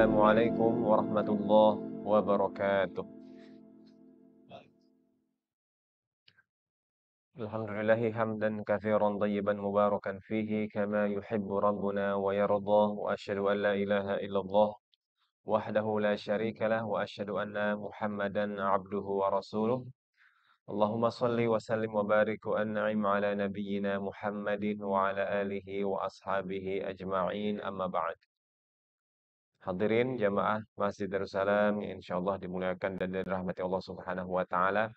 Assalamualaikum warahmatullahi wabarakatuh. Alhamdulillahi hamdan katsiran tayyiban mubarakan fihi kama yuhibbu rabbuna wa yarda wa asyhadu an la ilaha illallah wahdahu la syarika lah wa asyhadu anna Muhammadan abduhu wa rasuluh. Allahumma salli wa sallim wa barik wa an'im ala nabiyyina Muhammadin wa ala alihi wa ashabihi ajma'in amma ba'd. Hadirin jamaah Masjid Darussalam yang insyaallah dimuliakan dan dirahmati Allah Subhanahu wa taala.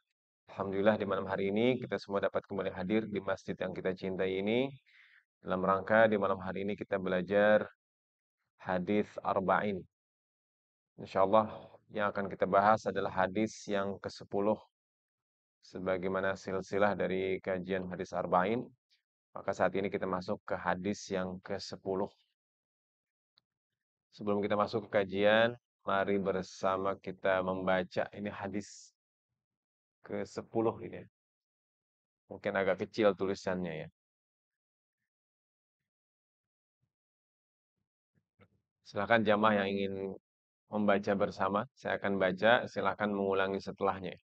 Alhamdulillah di malam hari ini kita semua dapat kembali hadir di masjid yang kita cintai ini dalam rangka di malam hari ini kita belajar hadis arba'in. Insyaallah yang akan kita bahas adalah hadis yang ke-10 sebagaimana silsilah dari kajian hadis arba'in. Maka saat ini kita masuk ke hadis yang ke-10. Sebelum kita masuk ke kajian, mari bersama kita membaca ini hadis ke-10 ini. Mungkin agak kecil tulisannya ya. Silakan jamaah yang ingin membaca bersama. Saya akan baca, silakan mengulangi setelahnya.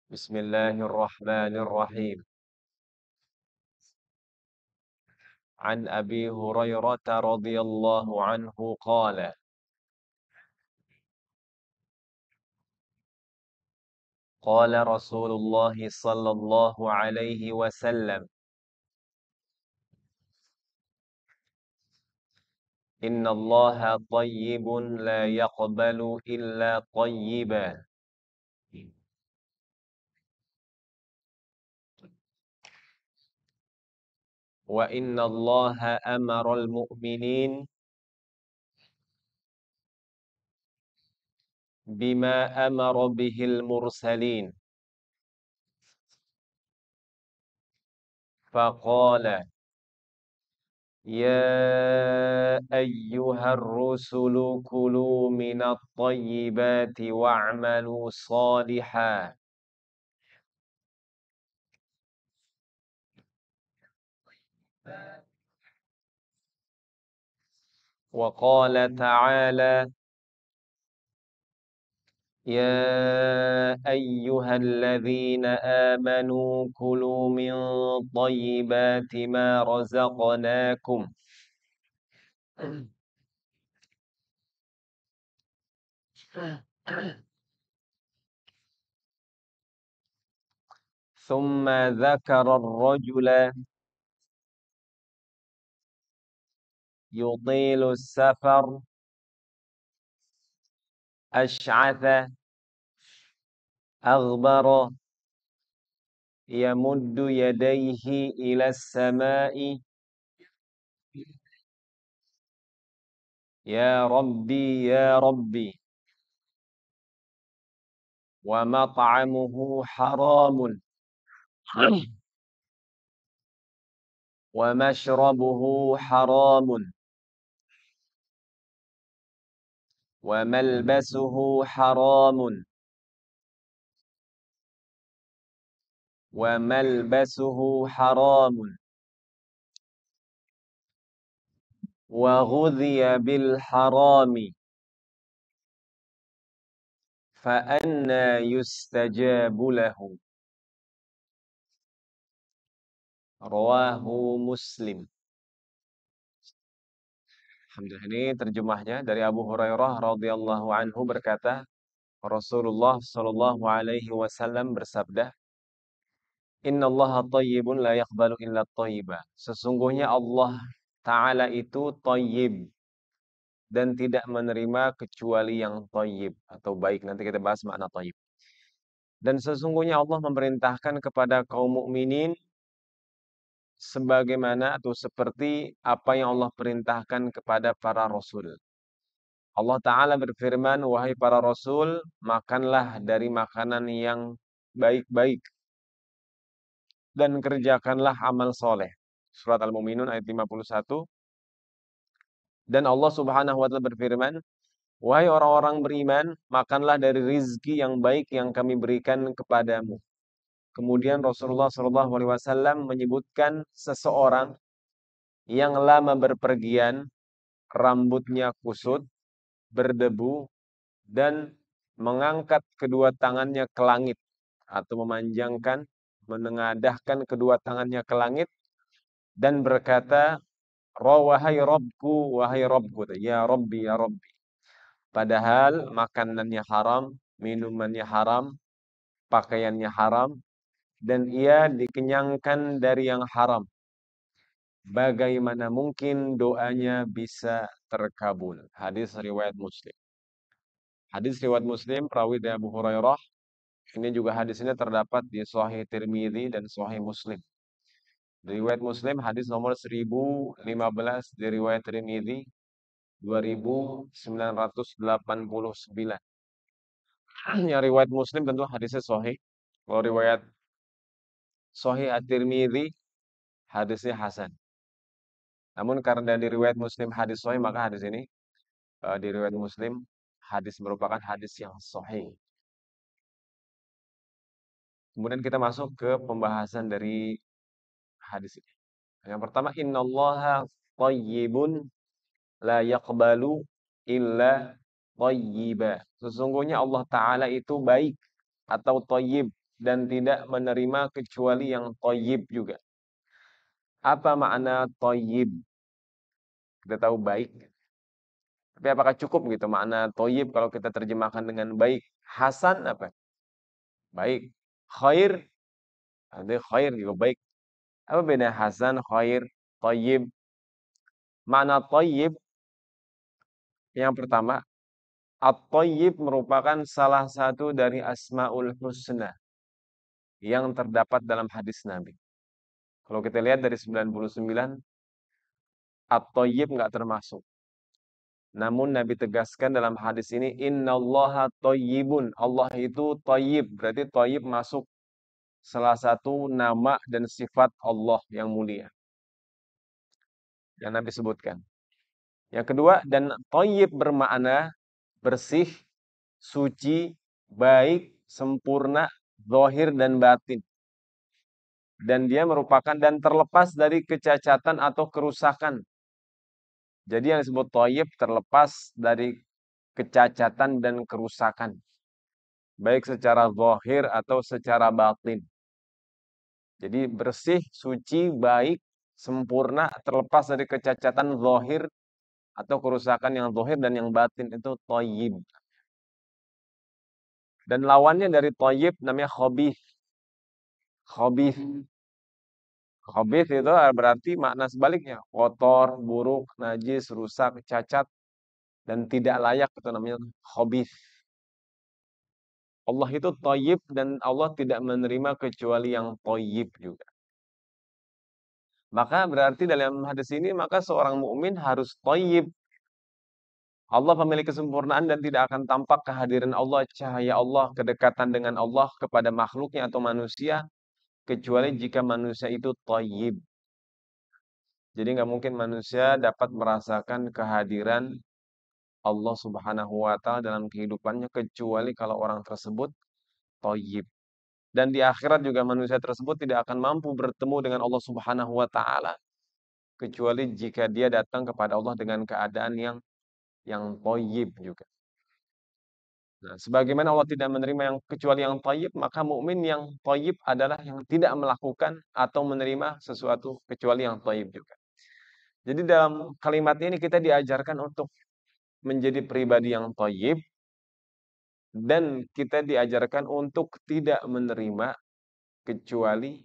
Bismillahirrahmanirrahim. An Abi Hurairah radhiyallahu anhu qala qala Rasulullah sallallahu alaihi wasallam Inna Allaha tayyibun la yaqbalu illa tayyiban. Wa inna Allaha amara al-mu'minin bima amara bihil mursalin. Faqala ya ayyuhar rusulu kulu minat tayyibati wa'malu salihan. Wa qala ta'ala ya ayyuhalladzina amanu kulu min tayyibati ma razaqnakum. ثم ذكر الرجل يطيل السفر أشعث أغبر يمد يديه إلى السماء يا ربي يا ربي ومطعمه حرام ومشربه حرام وملبسه حرام وملبسه حرام وغذي بالحرام فأنى يستجاب له. Rawahu Muslim. Alhamdulillah, ini terjemahnya dari Abu Hurairah radhiyallahu anhu berkata, Rasulullah sallallahu alaihi wasallam bersabda, Innallaha thayyibun la yaqbalu illa thayyiba. Sesungguhnya Allah Ta'ala itu thayyib dan tidak menerima kecuali yang thayyib atau baik. Nanti kita bahas makna thayyib. Dan sesungguhnya Allah memerintahkan kepada kaum mukminin sebagaimana atau seperti apa yang Allah perintahkan kepada para rasul. Allah Ta'ala berfirman, wahai para rasul, makanlah dari makanan yang baik-baik dan kerjakanlah amal soleh. Surat Al-Mu'minun ayat 51. Dan Allah Subhanahu wa Ta'ala berfirman, wahai orang-orang beriman, makanlah dari rizki yang baik yang kami berikan kepadamu. Kemudian Rasulullah SAW menyebutkan seseorang yang lama berpergian, rambutnya kusut, berdebu, dan mengangkat kedua tangannya ke langit atau memanjangkan, menengadahkan kedua tangannya ke langit dan berkata, wahai Robku, wahai Robku, ya Robbi, ya Robbi. Padahal makanannya haram, minumannya haram, pakaiannya haram, dan ia dikenyangkan dari yang haram. Bagaimana mungkin doanya bisa terkabul? Hadis riwayat Muslim. Hadis riwayat Muslim, perawi dari Abu Hurairah. Ini juga hadis ini terdapat di Sahih Tirmidzi dan Sahih Muslim. Di riwayat Muslim hadis nomor 1015, di riwayat Tirmidzi 2989. Yang riwayat Muslim tentu hadisnya sahih. Kalau riwayat Sahih At-Tirmidzi hadisnya hasan. Namun karena di riwayat Muslim hadis sahih, maka hadis ini di riwayat Muslim hadis merupakan hadis yang sahih. Kemudian kita masuk ke pembahasan dari hadis ini. Yang pertama, innallaha thayyibun la yaqbalu illa thayyiba. Sesungguhnya Allah Ta'ala itu baik atau thayyib dan tidak menerima kecuali yang thayyib juga. Apa makna thayyib? Kita tahu baik. Tapi apakah cukup gitu makna thayyib kalau kita terjemahkan dengan baik? Hasan apa? Baik. Khair, ada khair juga baik. Apa beda hasan, khair, thayyib? Makna thayyib yang pertama, at-thayyib merupakan salah satu dari Asmaul Husna yang terdapat dalam hadis Nabi. Kalau kita lihat dari 99, at-thayyib nggak termasuk. Namun Nabi tegaskan dalam hadis ini, innallaha thayyibun. Allah itu thayyib, berarti thayyib masuk salah satu nama dan sifat Allah yang mulia yang Nabi sebutkan. Yang kedua, dan thayyib bermakna bersih, suci, baik, sempurna, zahir dan batin. Dan dia merupakan dan terlepas dari kecacatan atau kerusakan. Jadi yang disebut thayyib terlepas dari kecacatan dan kerusakan, baik secara zahir atau secara batin. Jadi bersih, suci, baik, sempurna, terlepas dari kecacatan zahir atau kerusakan yang zahir dan yang batin, itu thayyib. Dan lawannya dari thayyib namanya khabith. Khabith. Khabith itu berarti makna sebaliknya, kotor, buruk, najis, rusak, cacat, dan tidak layak, itu namanya khabith. Allah itu thayyib dan Allah tidak menerima kecuali yang thayyib juga. Maka berarti dalam hadis ini maka seorang mukmin harus thayyib. Allah pemilik kesempurnaan dan tidak akan tampak kehadiran Allah, cahaya Allah, kedekatan dengan Allah kepada makhluknya atau manusia kecuali jika manusia itu thayyib. Jadi nggak mungkin manusia dapat merasakan kehadiran Allah Subhanahu wa taala dalam kehidupannya kecuali kalau orang tersebut thayyib. Dan di akhirat juga manusia tersebut tidak akan mampu bertemu dengan Allah Subhanahu wa taala kecuali jika dia datang kepada Allah dengan keadaan yang thayyib juga. Nah, sebagaimana Allah tidak menerima yang kecuali yang thayyib, maka mukmin yang thayyib adalah yang tidak melakukan atau menerima sesuatu kecuali yang thayyib juga. Jadi dalam kalimat ini kita diajarkan untuk menjadi pribadi yang thayyib dan kita diajarkan untuk tidak menerima kecuali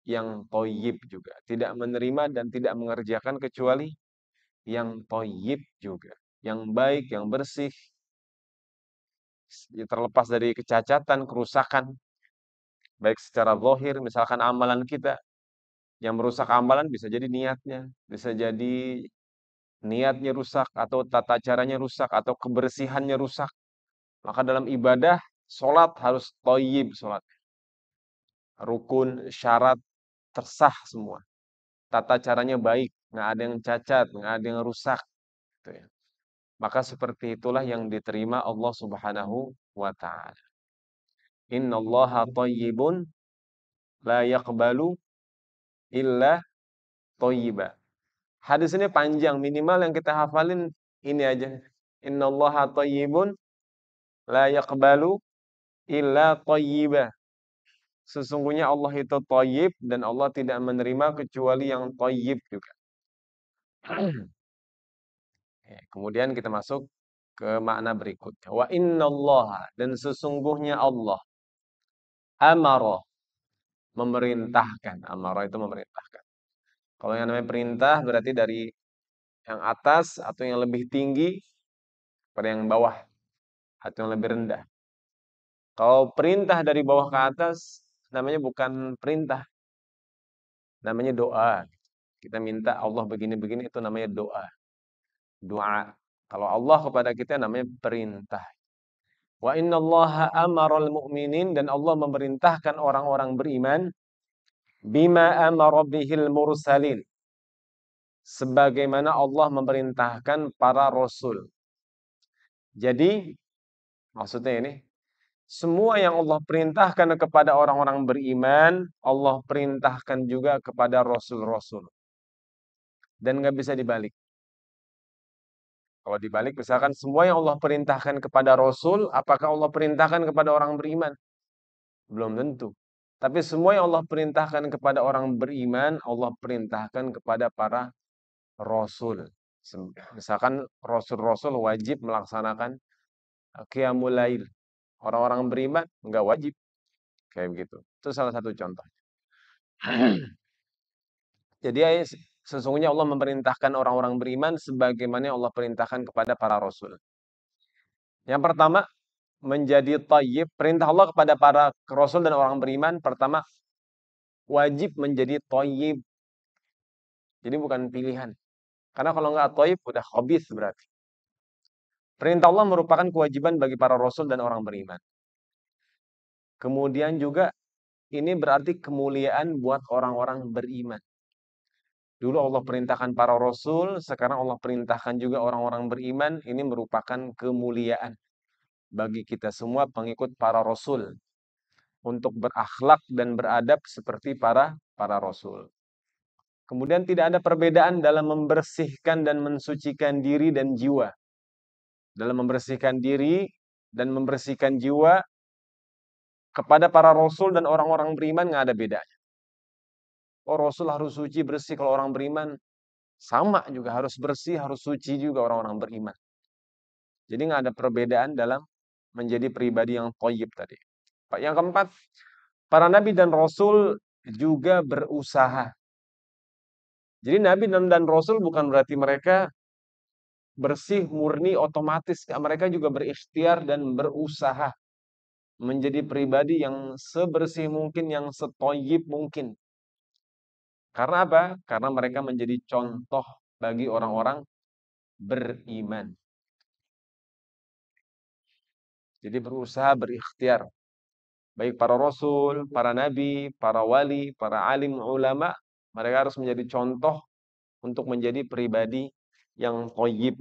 yang thayyib juga. Tidak menerima dan tidak mengerjakan kecuali yang thayyib juga. Yang baik, yang bersih, terlepas dari kecacatan, kerusakan, baik secara zahir, misalkan amalan kita, yang merusak amalan bisa jadi niatnya, bisa jadi niatnya rusak, atau tata caranya rusak, atau kebersihannya rusak. Maka dalam ibadah, sholat harus thayyib sholat. Rukun, syarat, tersah semua. Tata caranya baik, nggak ada yang cacat, nggak ada yang rusak. Gitu ya. Maka seperti itulah yang diterima Allah Subhanahu wa ta'ala. Innallaha thayyibun la yaqbalu illa thayyiba. Hadis ini panjang, minimal yang kita hafalin ini aja. Innallaha thayyibun la yaqbalu illa thayyiba. Sesungguhnya Allah itu thayyib dan Allah tidak menerima kecuali yang thayyib juga. Kemudian kita masuk ke makna berikutnya. Wa innallaha, dan sesungguhnya Allah amara, memerintahkan. Amara itu memerintahkan. Kalau yang namanya perintah berarti dari yang atas atau yang lebih tinggi pada yang bawah atau yang lebih rendah. Kalau perintah dari bawah ke atas namanya bukan perintah, namanya doa. Kita minta Allah begini-begini itu namanya doa. Doa. Kalau Allah kepada kita namanya perintah. Wa innallaha amaral mu'minin, dan Allah memerintahkan orang-orang beriman bima amara bihil mursalin, sebagaimana Allah memerintahkan para rasul. Jadi maksudnya ini, semua yang Allah perintahkan kepada orang-orang beriman, Allah perintahkan juga kepada rasul-rasul. Dan nggak bisa dibalik. Kalau dibalik, misalkan semua yang Allah perintahkan kepada rasul, apakah Allah perintahkan kepada orang beriman? Belum tentu. Tapi semua yang Allah perintahkan kepada orang beriman, Allah perintahkan kepada para rasul. Misalkan rasul-rasul wajib melaksanakan qiyamul lail. Orang-orang beriman enggak wajib. Kayak begitu. Itu salah satu contoh. Jadi sesungguhnya Allah memerintahkan orang-orang beriman sebagaimana Allah perintahkan kepada para rasul. Yang pertama, menjadi thayyib. Perintah Allah kepada para rasul dan orang beriman, pertama, wajib menjadi thayyib. Jadi bukan pilihan. Karena kalau nggak thayyib, udah khabith berarti. Perintah Allah merupakan kewajiban bagi para rasul dan orang beriman. Kemudian juga ini berarti kemuliaan buat orang-orang beriman. Dulu Allah perintahkan para rasul, sekarang Allah perintahkan juga orang-orang beriman. Ini merupakan kemuliaan bagi kita semua pengikut para rasul untuk berakhlak dan beradab seperti para rasul. Kemudian tidak ada perbedaan dalam membersihkan dan mensucikan diri dan jiwa. Dalam membersihkan diri dan membersihkan jiwa kepada para rasul dan orang-orang beriman nggak ada bedanya. Oh, rasul harus suci bersih, kalau orang beriman sama juga harus bersih, harus suci juga orang-orang beriman. Jadi nggak ada perbedaan dalam menjadi pribadi yang thayyib tadi. Yang keempat, para nabi dan rasul juga berusaha. Jadi nabi dan rasul bukan berarti mereka bersih, murni, otomatis. Mereka juga berikhtiar dan berusaha menjadi pribadi yang sebersih mungkin, yang sethayyib mungkin. Karena apa? Karena mereka menjadi contoh bagi orang-orang beriman. Jadi berusaha, berikhtiar. Baik para rasul, para nabi, para wali, para alim, ulama, mereka harus menjadi contoh untuk menjadi pribadi yang thayyib.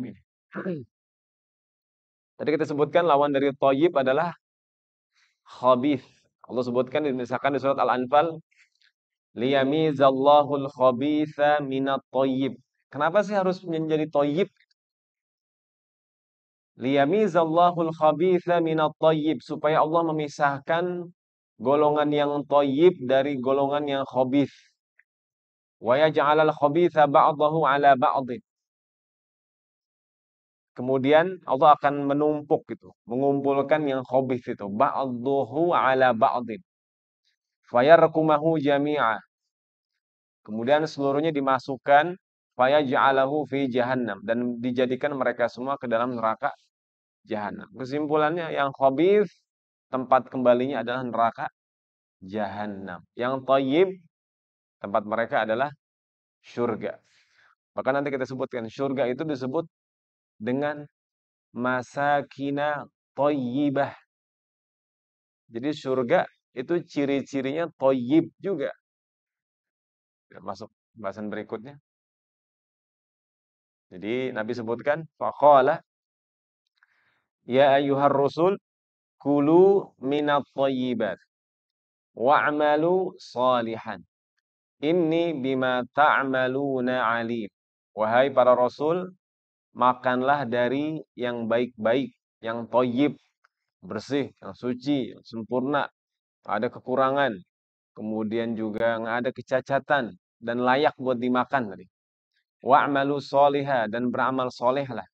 Tadi kita sebutkan lawan dari thayyib adalah khabith. Allah sebutkan misalkan di surat Al-Anfal, liyamizallahu al-khabitha minat thayyib. Kenapa sih harus menjadi thayyib? Liyamizallahu al-khabitha minat thayyib, supaya Allah memisahkan golongan yang thayyib dari golongan yang khabith. Wa yaj'alal khabitha ba'dahu 'ala ba'din. Kemudian Allah akan menumpuk itu, mengumpulkan yang khabith itu, ba'dahu 'ala ba'din. Fayarkumahu jami'a. Kemudian seluruhnya dimasukkan, fayaj'alahu fi jahannam, dan dijadikan mereka semua ke dalam neraka jahanam. Kesimpulannya, yang khabith tempat kembalinya adalah neraka jahanam. Yang thayyib tempat mereka adalah syurga. Maka nanti kita sebutkan syurga itu disebut dengan masakina thayyibah. Jadi syurga itu ciri-cirinya thayyib juga. Masuk bahasan berikutnya. Jadi Nabi sebutkan, faqala ya ayyuhar rusul kulu minat thayyibat wa'malu salihan. Inni bima ta'maluna alim. Wahai para rasul, makanlah dari yang baik-baik, yang thayyib, bersih, yang suci, yang sempurna, nggak ada kekurangan, kemudian juga nggak ada kecacatan dan layak buat dimakan tadi. Wa'malu sholiha dan beramal soleh lah.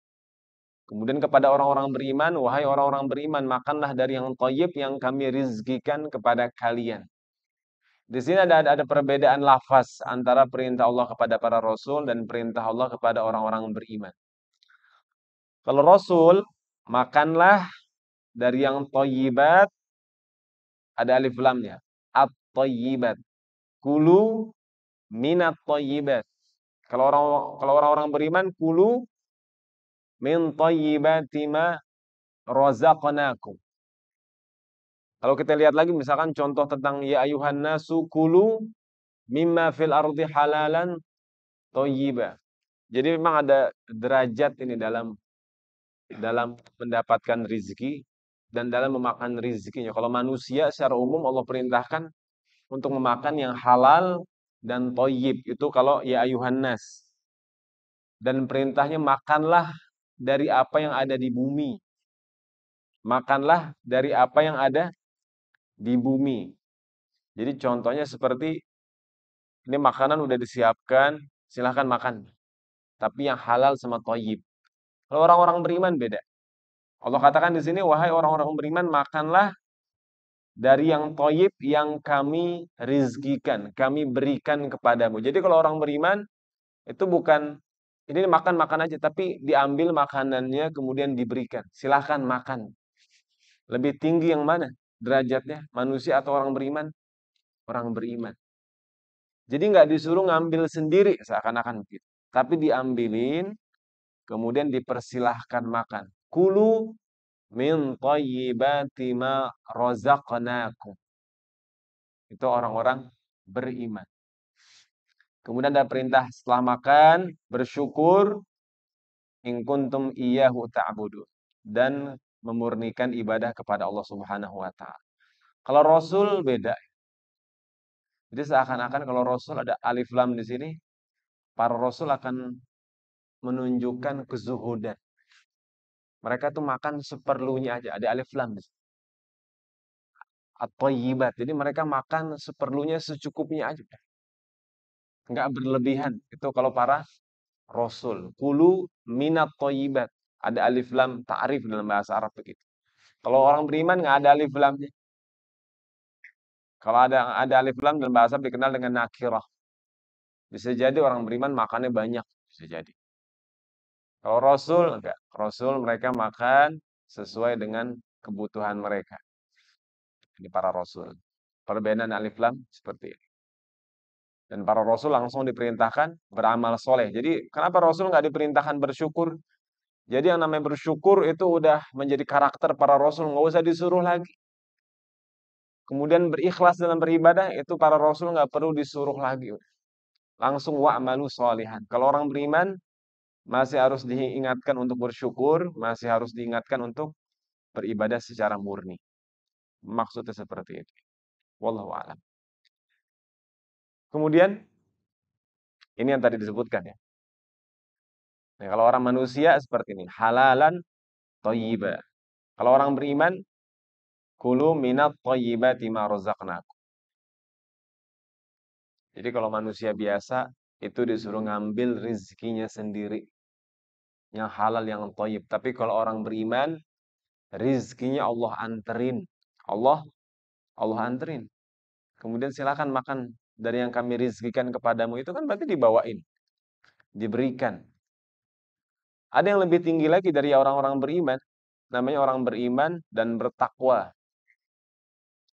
Kemudian kepada orang-orang beriman, wahai orang-orang beriman, makanlah dari yang thayyib yang kami rizkikan kepada kalian. Di sini ada perbedaan lafaz antara perintah Allah kepada para rasul dan perintah Allah kepada orang-orang beriman. Kalau rasul, makanlah dari yang thayyibat, ada alif lamnya. At-thayyibat. Kulu minat thayyibat. Kalau orang-orang beriman, kulu min thayyibati ma razaqnakum. Kalau kita lihat lagi misalkan contoh tentang ya ayuhan nasu kulu mimma fil ardi halalan thayyiba. Jadi memang ada derajat ini dalam mendapatkan rizki dan dalam memakan rizkinya. Kalau manusia secara umum Allah perintahkan untuk memakan yang halal dan thayyib. Itu kalau ya ayuhan nas. Dan perintahnya makanlah dari apa yang ada di bumi. Makanlah dari apa yang ada di bumi. Jadi contohnya seperti ini makanan udah disiapkan, silahkan makan. Tapi yang halal sama thayyib. Kalau orang-orang beriman beda. Allah katakan di sini, wahai orang-orang beriman, makanlah dari yang thayyib yang kami rizkikan, kami berikan kepadamu. Jadi kalau orang beriman itu bukan ini makan-makan aja, tapi diambil makanannya kemudian diberikan. Silahkan makan. Lebih tinggi yang mana derajatnya? Manusia atau orang beriman? Orang beriman. Jadi nggak disuruh ngambil sendiri seakan-akan begitu. Tapi diambilin, kemudian dipersilahkan makan. Kulu min thayyibati ma razaqnakum. Itu orang-orang beriman. Kemudian ada perintah setelah makan, bersyukur, in kuntum iyyahu ta'budun. Dan memurnikan ibadah kepada Allah Subhanahu wa taala. Kalau Rasul beda. Jadi seakan-akan kalau Rasul ada alif lam di sini, para Rasul akan menunjukkan kezuhudan. Mereka tuh makan seperlunya aja, ada alif lam di sini. At-thayyibat. Jadi mereka makan seperlunya secukupnya aja. Enggak berlebihan. Itu kalau para Rasul. Kulu minat thayyibat. Ada alif lam ta'rif dalam bahasa Arab begitu. Kalau orang beriman nggak ada alif lamnya. Kalau ada alif lam dalam bahasa Arab dikenal dengan nakirah. Bisa jadi orang beriman makannya banyak, bisa jadi. Kalau Rasul enggak. Rasul mereka makan sesuai dengan kebutuhan mereka. Ini para Rasul. Perbedaan alif lam seperti ini. Dan para Rasul langsung diperintahkan beramal soleh. Jadi kenapa Rasul nggak diperintahkan bersyukur? Jadi yang namanya bersyukur itu udah menjadi karakter para Rasul. Nggak usah disuruh lagi. Kemudian berikhlas dalam beribadah, itu para Rasul nggak perlu disuruh lagi. Langsung wa'malu sholihan. Kalau orang beriman, masih harus diingatkan untuk bersyukur, masih harus diingatkan untuk beribadah secara murni. Maksudnya seperti itu. Wallahu a'lam. Kemudian, ini yang tadi disebutkan ya. Nah, kalau orang manusia seperti ini, halalan thayyiba. Kalau orang beriman, kulu minat thayyibati ma razaqnakum. Jadi kalau manusia biasa, itu disuruh ngambil rizkinya sendiri. Yang halal, yang thayyib. Tapi kalau orang beriman, rizkinya Allah anterin. Allah anterin. Kemudian silakan makan dari yang kami rizkikan kepadamu. Itu kan berarti dibawain. Diberikan. Ada yang lebih tinggi lagi dari orang-orang beriman. Namanya orang beriman dan bertakwa.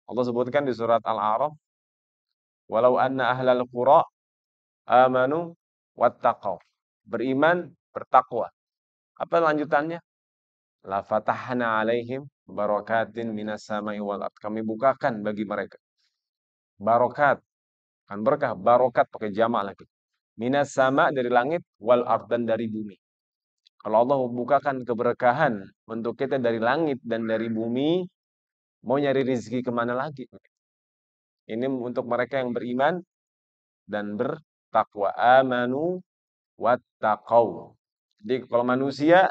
Allah sebutkan di surat Al-A'raf, walau anna ahlal qura amanu wattaqaw. Beriman, bertakwa. Apa lanjutannya? La fatahna alaihim barakatin minas samai wal ard. Kami bukakan bagi mereka barokat, kan berkah, barokat pakai jamak lagi. Minas sama dari langit wal ard dan dari bumi. Kalau Allah bukakan keberkahan untuk kita dari langit dan dari bumi, mau nyari rezeki kemana lagi? Ini untuk mereka yang beriman dan bertakwa. Amanu wattaqau. Jadi kalau manusia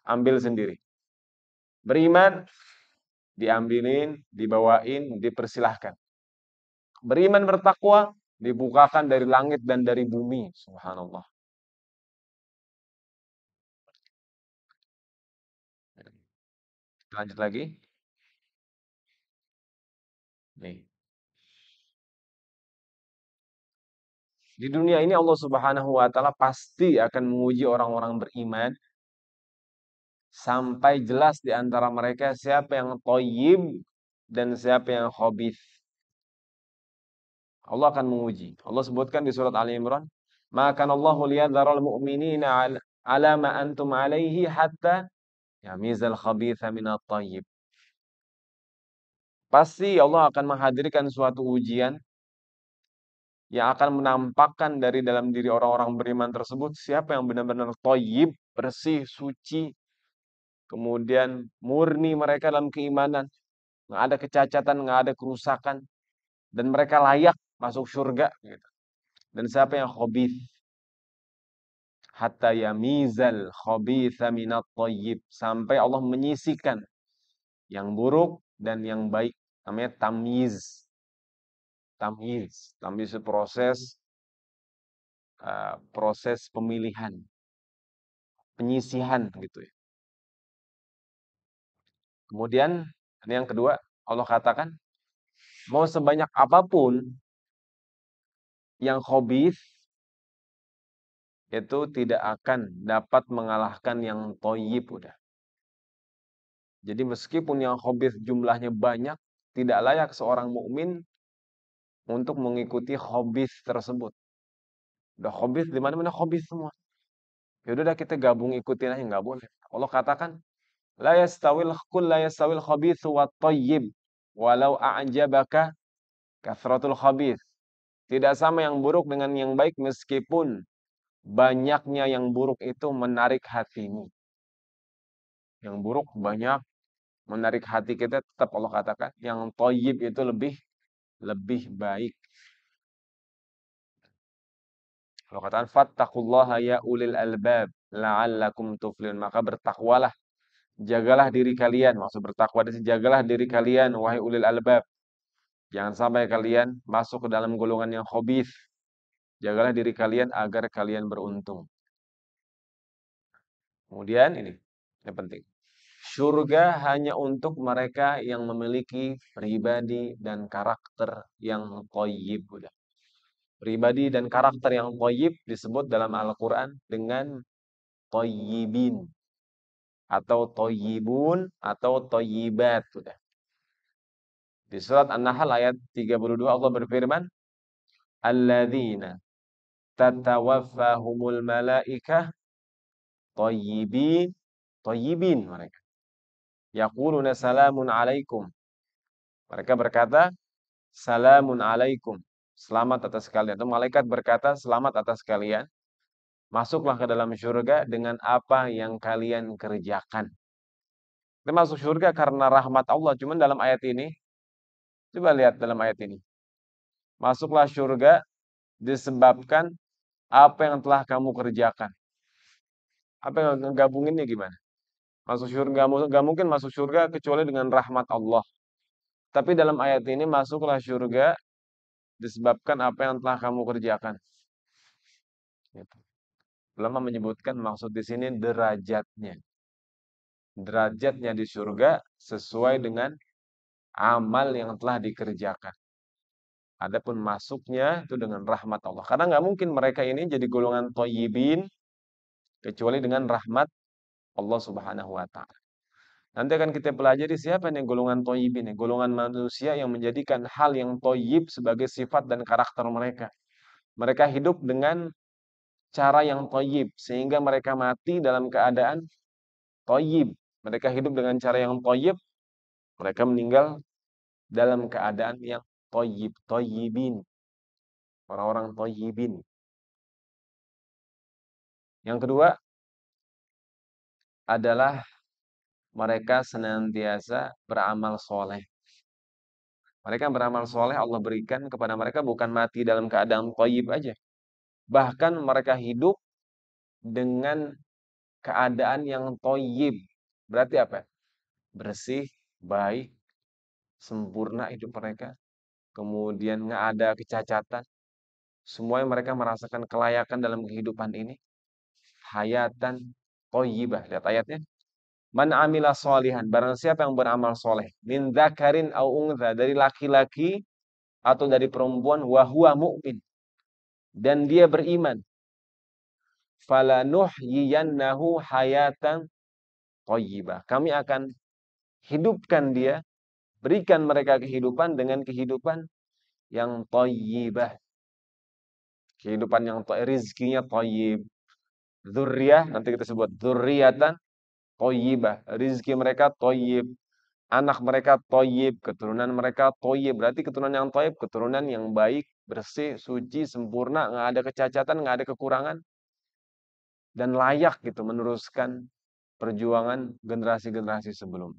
ambil sendiri. Beriman diambilin, dibawain, dipersilahkan. Beriman bertakwa dibukakan dari langit dan dari bumi. Subhanallah. Lanjut lagi. Nih. Di dunia ini Allah Subhanahu wa taala pasti akan menguji orang-orang beriman sampai jelas di antara mereka siapa yang thayyib dan siapa yang khabith. Allah akan menguji. Allah sebutkan di surat Ali Imran, "Maka Allahu liyadharal mu'minina ala ma antum alaihi hatta yamizal khabitha minat thayyib." Pasti Allah akan menghadirkan suatu ujian yang akan menampakkan dari dalam diri orang-orang beriman tersebut siapa yang benar-benar thayyib, bersih, suci, kemudian murni mereka dalam keimanan, nggak ada kecacatan, nggak ada kerusakan, dan mereka layak masuk surga. Gitu. Dan siapa yang khabith, hatta yamizal khabitha minat thayyib, sampai Allah menyisikan yang buruk dan yang baik. Namanya tamyiz. Tamyiz itu proses pemilihan, penyisihan gitu ya. Kemudian ini yang kedua, Allah katakan mau sebanyak apapun yang khabith itu tidak akan dapat mengalahkan yang thayyib udah. Jadi meskipun yang khabith jumlahnya banyak, tidak layak seorang mukmin untuk mengikuti khabith tersebut. Udah khabith di mana-mana khabith semua. Ya udah kita gabung ikutin aja nggak boleh. Allah katakan la yastawil khabithu wat thayyib walau a'jabaka kathratul khabith. Tidak sama yang buruk dengan yang baik meskipun banyaknya yang buruk itu menarik hatimu. Yang buruk banyak menarik hati kita, tetap Allah katakan yang thayyib itu lebih baik. Allah katakan fattaqullaha ya ulil albab la'allakum tuflihun. Maka bertakwalah, jagalah diri kalian. Maksud bertakwa di sini, jagalah diri kalian wahai ulil albab. Jangan sampai kalian masuk ke dalam golongan yang khabith. Jagalah diri kalian agar kalian beruntung. Kemudian ini penting. Surga hanya untuk mereka yang memiliki pribadi dan karakter yang thayyib. Udah. Pribadi dan karakter yang thayyib disebut dalam Al-Quran dengan thayyibin atau thayyibun atau thayyibat. Udah. Di surat An-Nahl ayat 32 Allah berfirman, "Alladzina tatawaffahumul malaikah thayyibin." Thayyibin mereka. Yaquluna salamun alaikum. Mereka berkata, salamun alaikum. Selamat atas kalian. Atau malaikat berkata, selamat atas kalian. Masuklah ke dalam surga dengan apa yang kalian kerjakan. Kita masuk surga karena rahmat Allah. Cuman dalam ayat ini, coba lihat dalam ayat ini. Masuklah surga disebabkan apa yang telah kamu kerjakan. Apa yang gabunginnya gimana? Masuk surga, gak mungkin masuk surga kecuali dengan rahmat Allah. Tapi dalam ayat ini masuklah surga disebabkan apa yang telah kamu kerjakan. Gitu. Ulama menyebutkan maksud di sini derajatnya. Derajatnya di surga sesuai dengan amal yang telah dikerjakan. Adapun masuknya itu dengan rahmat Allah. Karena nggak mungkin mereka ini jadi golongan thayyibin kecuali dengan rahmat Allah Subhanahu wa taala. Nanti akan kita pelajari siapa nih golongan thayyibin, golongan manusia yang menjadikan hal yang thayyib sebagai sifat dan karakter mereka. Mereka hidup dengan cara yang thayyib sehingga mereka mati dalam keadaan thayyib. Mereka hidup dengan cara yang thayyib, mereka meninggal dalam keadaan yang thayyib, thayyibin. Orang-orang thayyibin. Yang kedua adalah mereka senantiasa beramal soleh. Mereka beramal soleh Allah berikan kepada mereka bukan mati dalam keadaan thayyib aja. Bahkan mereka hidup dengan keadaan yang thayyib. Berarti apa? Bersih, baik, sempurna hidup mereka. Kemudian nggak ada kecacatan. Semuanya mereka merasakan kelayakan dalam kehidupan ini. Hayatan thayyibah. Lihat ayatnya. Man amila solihan. Barang siapa yang beramal soleh. Min dzakarin au untha. Dari laki-laki atau dari perempuan. Wahuwa mu'min. Dan dia beriman. Falanuhyiyannahu hayatan thayyibah. Kami akan hidupkan dia. Berikan mereka kehidupan dengan kehidupan yang thayyibah. Kehidupan yang rizkinya thayyib. Dzurriyah, nanti kita sebut dzurriyatan thayyibah. Rizki mereka thayyib. Anak mereka thayyib, keturunan mereka thayyib. Berarti keturunan yang thayyib, keturunan yang baik, bersih, suci, sempurna, nggak ada kecacatan, nggak ada kekurangan, dan layak gitu meneruskan perjuangan generasi-generasi sebelum.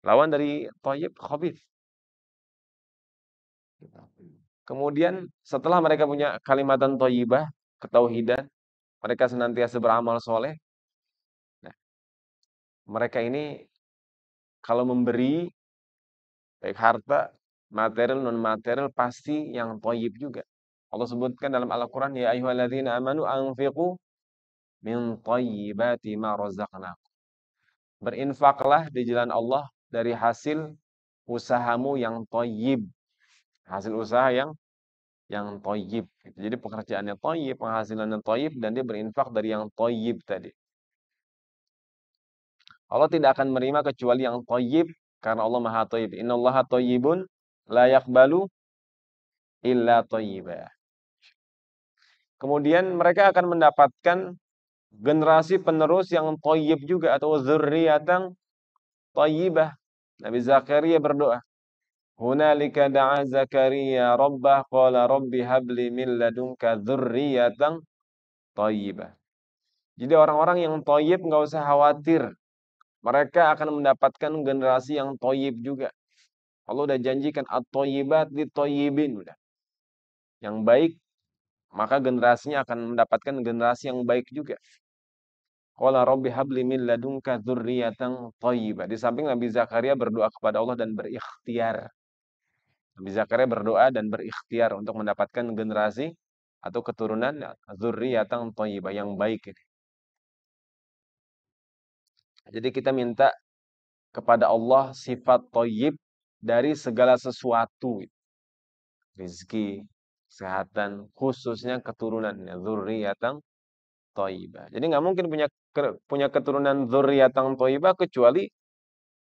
Lawan dari thayyib, khabith. Kemudian setelah mereka punya kalimatan thayyibah, ketauhidan, mereka senantiasa beramal soleh. Nah, mereka ini kalau memberi baik harta, material, non material pasti yang thayyib juga. Allah sebutkan dalam Al-Qur'an, ya ayyuhalladzina amanu anfiqu min thayyibati ma razaqnakum. Berinfaklah di jalan Allah dari hasil usahamu yang thayyib. Hasil usaha yang thayyib. Jadi pekerjaannya thayyib, penghasilannya thayyib, dan dia berinfak dari yang thayyib tadi. Allah tidak akan menerima kecuali yang thayyib karena Allah Maha Thayyib. Innallaha thayyibun la yaqbalu illa thayyibah. Kemudian mereka akan mendapatkan generasi penerus yang thayyib juga atau dzurriyyatan thayyibah. Nabi Zakaria berdoa, "Hunalika da'a Zakaria rabbah qala rabbi habli min ladunka dzurriyyatan thayyibah." Jadi orang-orang yang thayyib enggak usah khawatir. Mereka akan mendapatkan generasi yang thayyib juga. Allah udah janjikan at-thayyibat lit-thayyibin udah. Yang baik, maka generasinya akan mendapatkan generasi yang baik juga. Qala rabbi habli min ladunka dzurriyyatan thayyibah. Di samping Nabi Zakaria berdoa kepada Allah dan berikhtiar. Nabi Zakaria berdoa dan berikhtiar untuk mendapatkan generasi atau keturunan dzurriyyatan thayyibah yang baik ini. Jadi kita minta kepada Allah sifat thayyib dari segala sesuatu. Rizki, kesehatan, khususnya keturunannya dzurriyyatan thayyibah. Jadi nggak mungkin punya keturunan dzurriyyatan thayyibah kecuali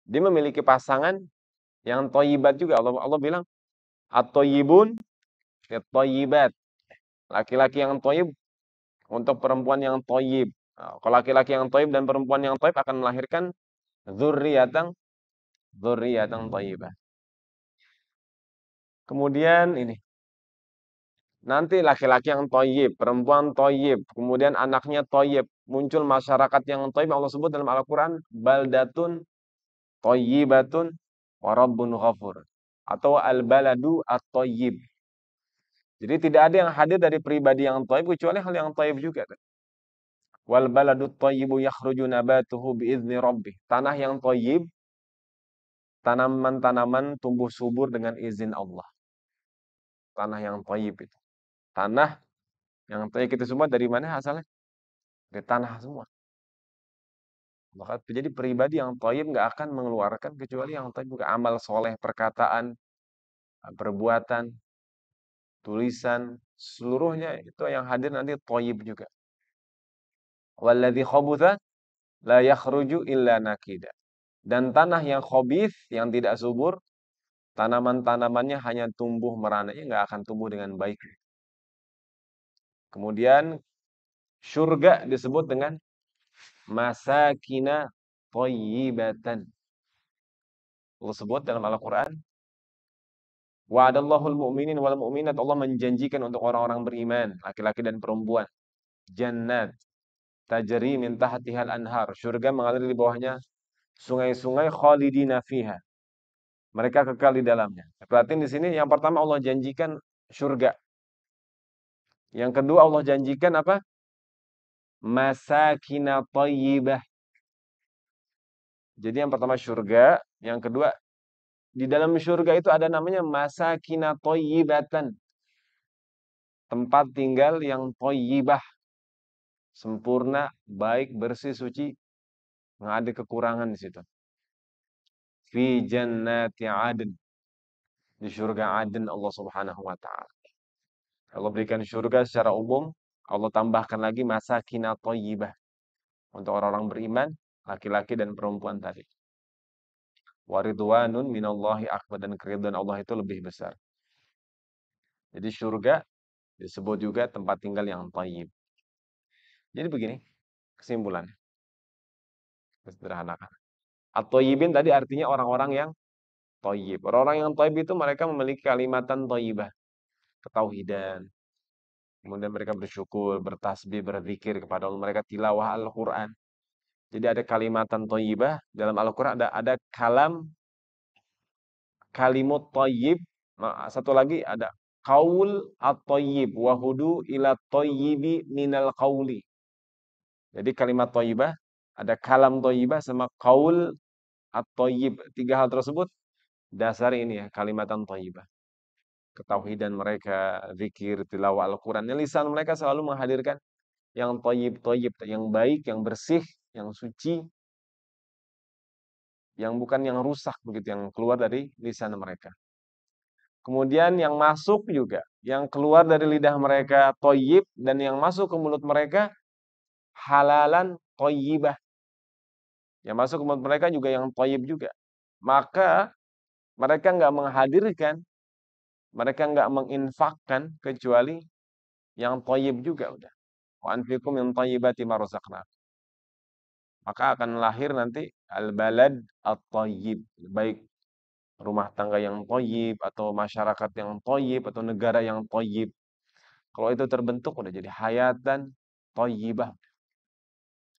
dia memiliki pasangan yang thayyibat juga. Allah bilang at-thayyibun lit-thayyibat. Laki-laki yang thayyib untuk perempuan yang thayyib. Nah, kalau laki-laki yang thayyib dan perempuan yang thayyib akan melahirkan dzurriyyatan thayyibah. Kemudian ini nanti laki-laki yang thayyib, perempuan thayyib, kemudian anaknya thayyib, muncul masyarakat yang thayyib. Allah sebut dalam Al-Qur'an baldatun thayyibatun wa rabbun ghafur atau al-baladu at-thayyib. Jadi tidak ada yang hadir dari pribadi yang thayyib kecuali hal yang thayyib juga. Wal baladu thayyibu yakhruju nabatuhu biizni rabbih. Tanah yang thayyib, tanaman-tanaman tumbuh subur dengan izin Allah. Tanah yang thayyib itu. Tanah yang thayyib itu semua dari mana asalnya? Dari tanah semua. Maka jadi pribadi yang thayyib nggak akan mengeluarkan kecuali yang thayyib juga amal soleh, perkataan, perbuatan, tulisan, seluruhnya itu yang hadir nanti thayyib juga. Walladzi khabutha la yakhruju illa nakida. Dan tanah yang khabith, yang tidak subur, tanaman-tanamannya hanya tumbuh merananya, nggak akan tumbuh dengan baik. Kemudian surga disebut dengan masakina thayyibatan. Allah sebut dalam Al-Qur'an, wa'adallahul mu'minin wal mu'minat. Allah menjanjikan untuk orang-orang beriman, laki-laki dan perempuan, jannat tajri min tahtihal anhar. Surga mengalir di bawahnya sungai-sungai khalidina fiha. Mereka kekal di dalamnya. Perhatiin di sini yang pertama Allah janjikan surga. Yang kedua Allah janjikan apa? masakina thayyibah. Jadi yang pertama surga, yang kedua di dalam surga itu ada namanya masakina thayyibatan. Tempat tinggal yang thayyibah, sempurna, baik, bersih, suci, nggak ada kekurangan di situ. Fi jannati adn, di surga Aden Allah Subhanahu wa taala. Allah berikan surga secara umum, Allah tambahkan lagi masakinah thayyibah untuk orang-orang beriman, laki-laki dan perempuan tadi. Waridwanun minallahi akbar, dan keridhaan Allah itu lebih besar. Jadi surga disebut juga tempat tinggal yang thayyib. Jadi begini kesimpulannya, sederhana. At-thayyibin tadi artinya orang-orang yang thayyib. Orang-orang yang thayyib itu mereka memiliki kalimatan thayyibah, ketauhidan. Kemudian mereka bersyukur, bertasbih, berzikir kepada Allah. Mereka tilawah Al-Quran. Jadi ada kalimatan thayyibah. Dalam Al-Quran ada kalimut thayyib. Satu lagi ada qaul at-thayyib. Wahudu ila thayyibi minal qauli. Jadi kalimat thayyibah, ada kalam thayyibah sama qaul at-thayyib. Tiga hal tersebut dasar ini ya, kalimatan thayyibah. Ketauhidan mereka, zikir, tilawah Al-Quran. Lisan mereka selalu menghadirkan yang thayyib, yang baik, yang bersih, yang suci, yang bukan yang rusak begitu, yang keluar dari lisan mereka. Kemudian yang masuk juga, yang keluar dari lidah mereka thayyib, dan yang masuk ke mulut mereka halalan thayyibah. Yang masuk ke mulut mereka juga yang thayyib juga. Maka mereka nggak menghadirkan, mereka nggak menginfakkan kecuali yang thayyib juga udah. Wa anfiqu min thayyibati ma razaqnakum. Maka akan lahir nanti al-balad at-thayyib, baik rumah tangga yang thayyib atau masyarakat yang thayyib atau negara yang thayyib. Kalau itu terbentuk udah jadi hayatan thayyibah.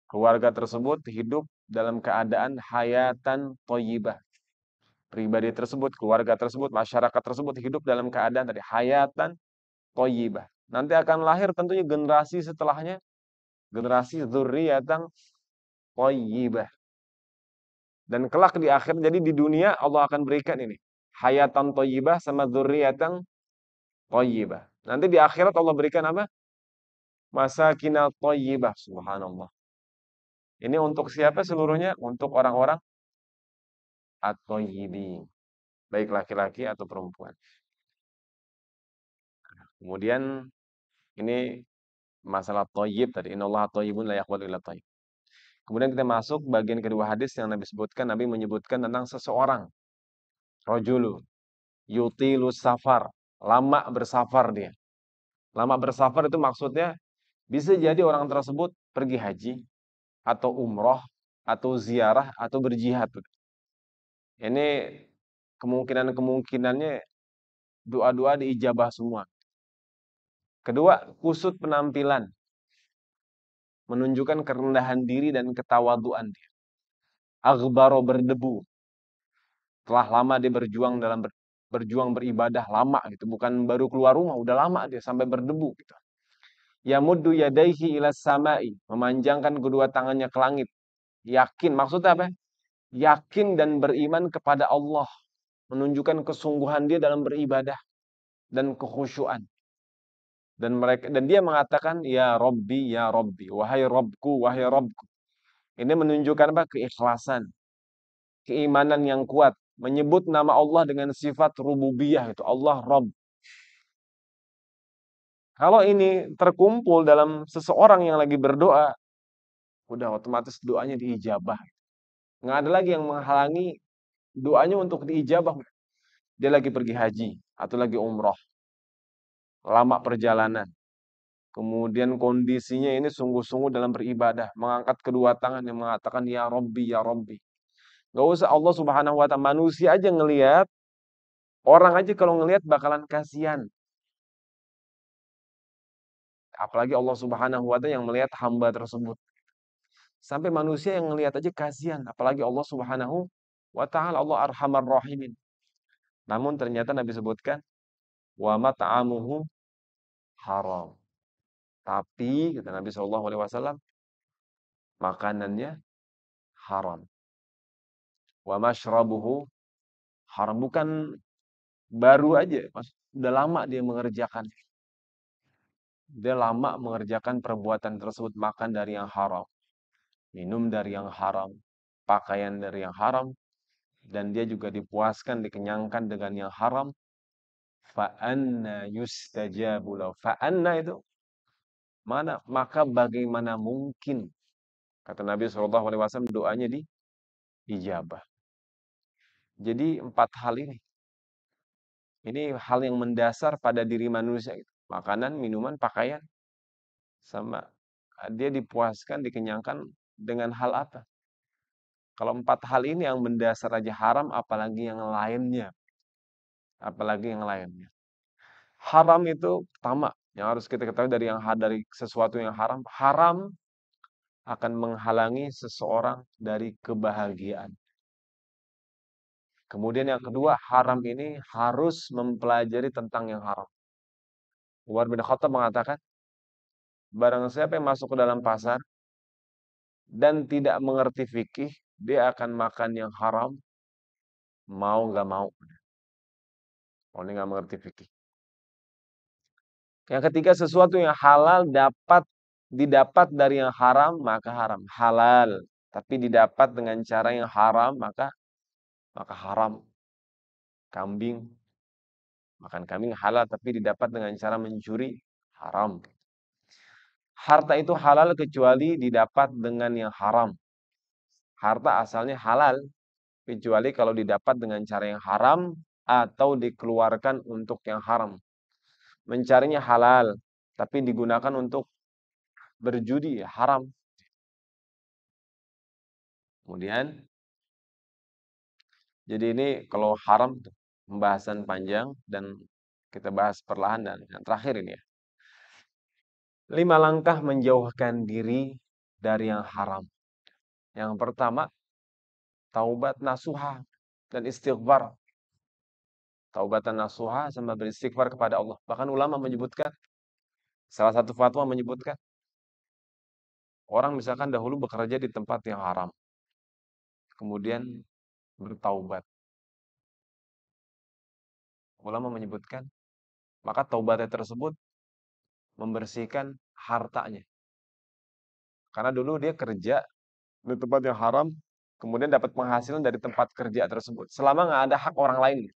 Keluarga tersebut hidup dalam keadaan hayatan thayyibah. Pribadi tersebut, keluarga tersebut, masyarakat tersebut hidup dalam keadaan dari hayatan thayyibah. Nanti akan lahir tentunya generasi setelahnya, generasi dzurriyyatan thayyibah. Dan kelak di akhir, jadi di dunia Allah akan berikan ini hayatan thayyibah sama dzurriyyatan thayyibah. Nanti di akhirat Allah berikan apa? Masakinat thayyibah. Subhanallah. Ini untuk siapa seluruhnya? Untuk orang-orang at-thayyibin, baik laki-laki atau perempuan. Kemudian ini masalah thayyib tadi, innallaha thayyibun la yaqbalu illa thayyib. Kemudian kita masuk bagian kedua hadis yang Nabi sebutkan. Nabi menyebutkan tentang seseorang, rajulu yutilu safar, lama bersafar dia. Lama bersafar itu maksudnya bisa jadi orang tersebut pergi haji atau umroh atau ziarah atau berjihad. Ini kemungkinannya doa-doa diijabah semua. Kedua, kusut penampilan, menunjukkan kerendahan diri dan ketawaduan dia. Aghbaro, berdebu. Telah lama dia berjuang beribadah lama gitu, bukan baru keluar rumah, udah lama dia sampai berdebu gitu. Yamuddu yadaihi ilas samai, memanjangkan kedua tangannya ke langit. Yakin, maksudnya apa? Yakin dan beriman kepada Allah, menunjukkan kesungguhan dia dalam beribadah dan kekhusyuan. Dan dia mengatakan ya Rabbi, wahai Rabbku, wahai Rabbku. Ini menunjukkan apa? Keikhlasan, keimanan yang kuat, menyebut nama Allah dengan sifat rububiyah itu, Allah Rabb. Kalau ini terkumpul dalam seseorang yang lagi berdoa, udah otomatis doanya diijabah. Nggak ada lagi yang menghalangi doanya untuk diijabah. Dia lagi pergi haji atau lagi umroh, lama perjalanan. Kemudian kondisinya ini sungguh-sungguh dalam beribadah, mengangkat kedua tangan yang mengatakan ya Rabbi, ya Rabbi. Gak usah Allah Subhanahu wa ta'ala, manusia aja ngelihat, orang aja kalau ngelihat bakalan kasihan. Apalagi Allah Subhanahu wa ta'ala yang melihat hamba tersebut. Sampai manusia yang ngelihat aja kasihan, apalagi Allah Subhanahu wa ta'ala, Allah Arhamar Rahimin. Namun ternyata Nabi sebutkan wa mat'amuhu haram. Tapi kata Nabi SAW, makanannya haram. Wa mashrabuhu haram. Bukan baru aja, Mas. Udah lama dia mengerjakan. Dia lama mengerjakan perbuatan tersebut, makan dari yang haram, minum dari yang haram, pakaian dari yang haram, dan dia juga dipuaskan, dikenyangkan dengan yang haram. Fa'anna yustajabu lahu. Fa'anna itu mana? Maka bagaimana mungkin, kata Nabi SAW, doanya diijabah. Jadi 4 hal ini hal yang mendasar pada diri manusia. Makanan, minuman, pakaian, sama dia dipuaskan, dikenyangkan dengan hal apa? Kalau 4 hal ini yang mendasar aja haram, apalagi yang lainnya. Apalagi yang lainnya. Haram itu pertama yang harus kita ketahui dari sesuatu yang haram. Haram akan menghalangi seseorang dari kebahagiaan. Kemudian yang kedua, haram ini harus mempelajari tentang yang haram. Umar bin Khattab mengatakan, barang siapa yang masuk ke dalam pasar dan tidak mengerti fikih, dia akan makan yang haram, mau nggak mau. Oh, ini nggak mengerti fikih. Yang ketiga, sesuatu yang halal didapat dari yang haram, maka haram. Halal, tapi didapat dengan cara yang haram, maka haram. Kambing, makan kambing halal, tapi didapat dengan cara mencuri, haram. Harta itu halal kecuali didapat dengan yang haram. Harta asalnya halal, kecuali kalau didapat dengan cara yang haram atau dikeluarkan untuk yang haram. Mencarinya halal, tapi digunakan untuk berjudi, haram. Kemudian, jadi ini kalau haram, pembahasan panjang dan kita bahas perlahan, dan yang terakhir ini ya. 5 langkah menjauhkan diri dari yang haram. Yang pertama, taubat nasuha dan istighfar. Taubatan nasuha sama beristighfar kepada Allah. Bahkan ulama menyebutkan, salah satu fatwa menyebutkan, orang misalkan dahulu bekerja di tempat yang haram, kemudian bertaubat. Ulama menyebutkan, maka taubatnya tersebut membersihkan hartanya. Karena dulu dia kerja di tempat yang haram, kemudian dapat penghasilan dari tempat kerja tersebut. Selama nggak ada hak orang lain.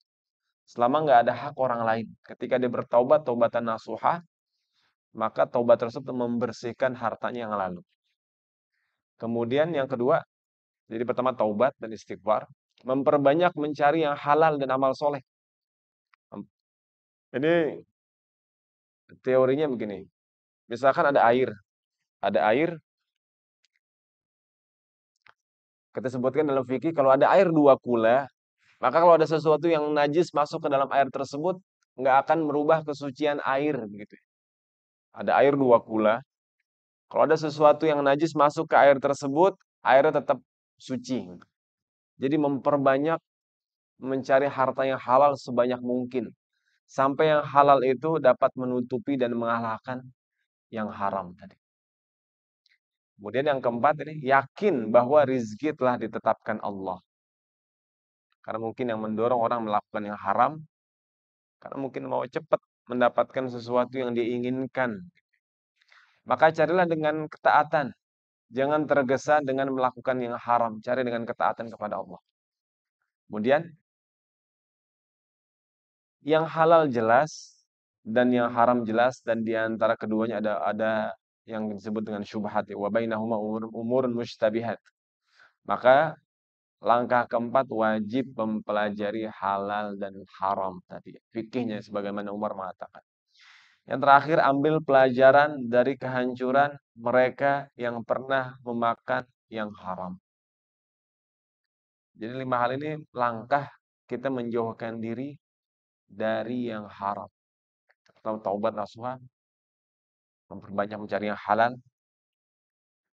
Selama nggak ada hak orang lain. Ketika dia bertaubat, taubatan nasuha, maka taubat tersebut membersihkan hartanya yang lalu. Kemudian yang kedua, jadi pertama taubat dan istighfar. Memperbanyak mencari yang halal dan amal soleh. Ini teorinya begini. Misalkan ada air. Ada air, kita sebutkan dalam fikih, kalau ada air 2 kula, maka kalau ada sesuatu yang najis masuk ke dalam air tersebut, nggak akan merubah kesucian air. Begitu. Ada air 2 kula, kalau ada sesuatu yang najis masuk ke air tersebut, airnya tetap suci. Jadi memperbanyak mencari harta yang halal sebanyak mungkin. Sampai yang halal itu dapat menutupi dan mengalahkan yang haram tadi. Kemudian yang keempat ini, yakin bahwa rizki telah ditetapkan Allah. Karena mungkin yang mendorong orang melakukan yang haram, karena mungkin mau cepat mendapatkan sesuatu yang diinginkan. Maka carilah dengan ketaatan. Jangan tergesa dengan melakukan yang haram. Cari dengan ketaatan kepada Allah. Kemudian, yang halal jelas dan yang haram jelas, dan di antara keduanya ada yang disebut dengan syubhat, wa bainahuma umurun mushtabihat. Maka langkah keempat, wajib mempelajari halal dan haram tadi. Fikihnya sebagaimana Umar mengatakan. Yang terakhir, ambil pelajaran dari kehancuran mereka yang pernah memakan yang haram. Jadi 5 hal ini langkah kita menjauhkan diri dari yang haram. Pertama, taubat nasuha, memperbanyak mencari yang halal.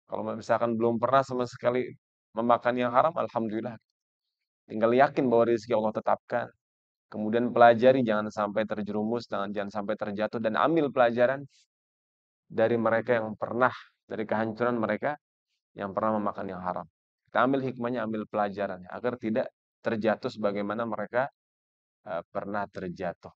Kalau misalkan belum pernah sama sekali memakan yang haram, alhamdulillah. Tinggal yakin bahwa rezeki Allah tetapkan. Kemudian pelajari, jangan sampai terjerumus, jangan sampai terjatuh, dan ambil pelajaran dari mereka yang pernah, dari kehancuran mereka yang pernah memakan yang haram. Kita ambil hikmahnya, ambil pelajarannya agar tidak terjatuh sebagaimana mereka pernah terjatuh.